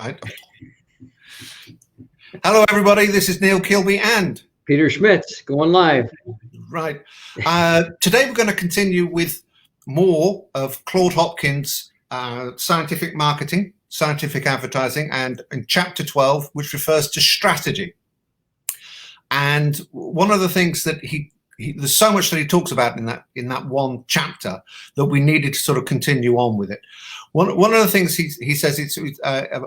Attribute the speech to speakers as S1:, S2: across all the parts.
S1: right? Hello, everybody. This is Neil Kilbey and
S2: Peter Schmitz going live.
S1: Right. Today, we're going to continue with more of Claude Hopkins' scientific marketing, scientific advertising, and in chapter 12, which refers to strategy. And one of the things that there's so much that he talks about in that one chapter that we needed to sort of continue on with it. One of the things he says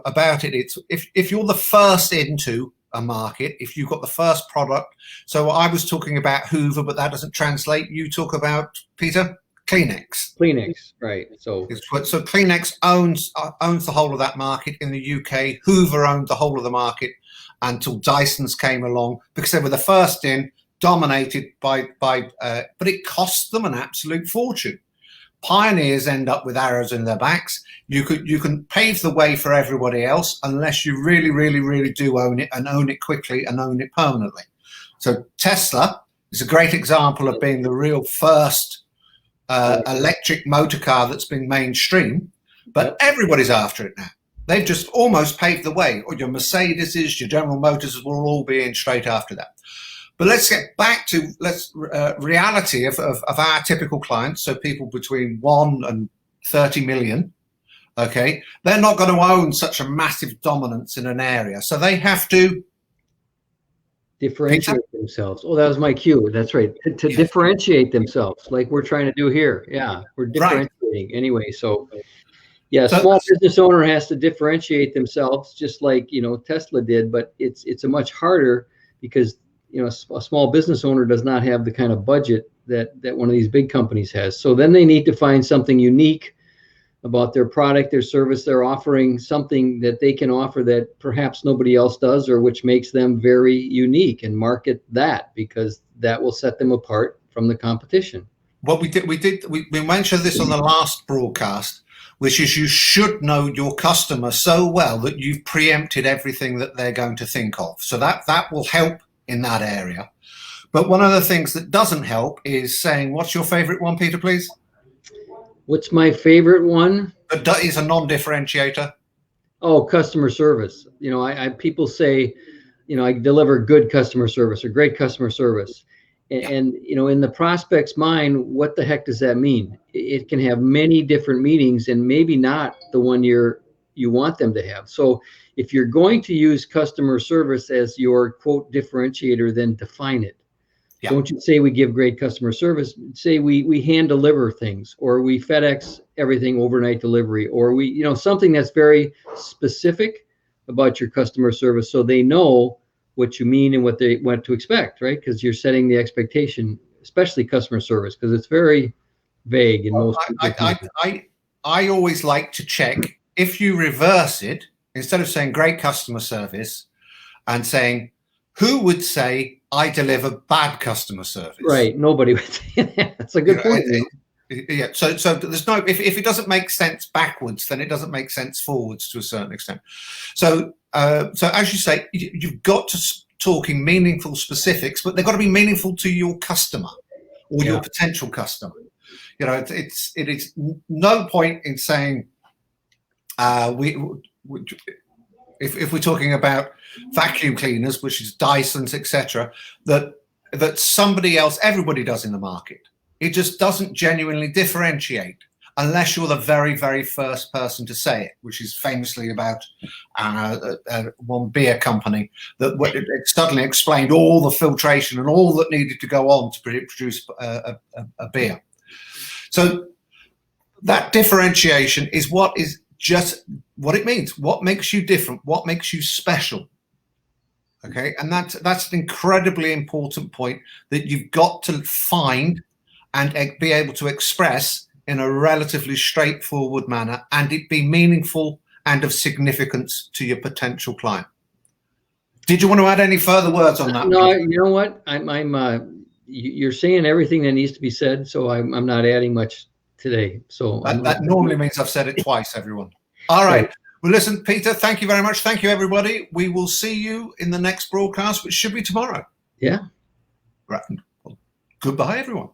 S1: about it, it's if you're the first into a market, if you've got the first product. So I was talking about Hoover, but that doesn't translate. You talk about, Peter, kleenex.
S2: Kleenex, right? So
S1: kleenex owns the whole of that market in the UK. Hoover owned the whole of the market until Dysons came along, because they were the first in, dominated by but it cost them an absolute fortune. Pioneers end up with arrows in their backs. You can pave the way for everybody else unless you really do own it, and own it quickly and own it permanently. So Tesla is a great example of being the real first electric motor car that's been mainstream, but everybody's after it now. They've just almost paved the way. Or your Mercedes, your General Motors will all be in straight after that. But let's get back to reality of our typical clients. So people between 1 and 30 million, okay, they're not going to own such a massive dominance in an area. So they have to
S2: differentiate themselves. Oh, that was my cue. That's right. To differentiate themselves, like we're trying to do here. Yeah, we're differentiating anyway. So yeah, small business owner has to differentiate themselves, just like, Tesla did, but it's a much harder, because a small business owner does not have the kind of budget that one of these big companies has. So then they need to find something unique about their product, their service, they're offering something that they can offer that perhaps nobody else does, or which makes them very unique, and market that, because that will set them apart from the competition.
S1: What we mentioned this on the last broadcast, which is you should know your customer so well that you've preempted everything that they're going to think of. So that will help in that area. But one of the things that doesn't help is saying, what's your favorite one, Peter, please?
S2: What's my favorite one?
S1: That is a non-differentiator.
S2: Oh, customer service. People say, I deliver good customer service or great customer service. And in the prospect's mind, what the heck does that mean? It can have many different meanings, and maybe not the one you want them to have. So if you're going to use customer service as your quote differentiator, then define it. Yeah. Don't you say we give great customer service, say we hand deliver things, or we FedEx everything overnight delivery, or we, something that's very specific about your customer service, so they know what you mean and what to expect, right? Because you're setting the expectation, especially customer service, because it's very vague in most.
S1: I always like to check, if you reverse it, instead of saying great customer service and saying, who would say I deliver bad customer service?
S2: Right. Nobody would say that. That's a good point.
S1: Yeah. So there's no, if it doesn't make sense backwards, then it doesn't make sense forwards to a certain extent. So as you say, you've got to talk in meaningful specifics, but they've got to be meaningful to your customer or your potential customer. It is no point in saying if we're talking about vacuum cleaners, which is Dysons, etc., that somebody else, everybody does in the market. It just doesn't genuinely differentiate unless you're the very, very first person to say it, which is famously about one beer company that suddenly explained all the filtration and all that needed to go on to produce a beer. So that differentiation is just what it means. What makes you different? What makes you special? Okay, and that's an incredibly important point that you've got to find and be able to express in a relatively straightforward manner, and it be meaningful and of significance to your potential client. Did you want to add any further words on that?
S2: No, you know what? You're saying everything that needs to be said, so I'm not adding much today. So
S1: that normally means I've said it twice, everyone. All right. Well, listen, Peter, thank you very much. Thank you, everybody. We will see you in the next broadcast, which should be tomorrow.
S2: Yeah.
S1: Right. Well, goodbye, everyone.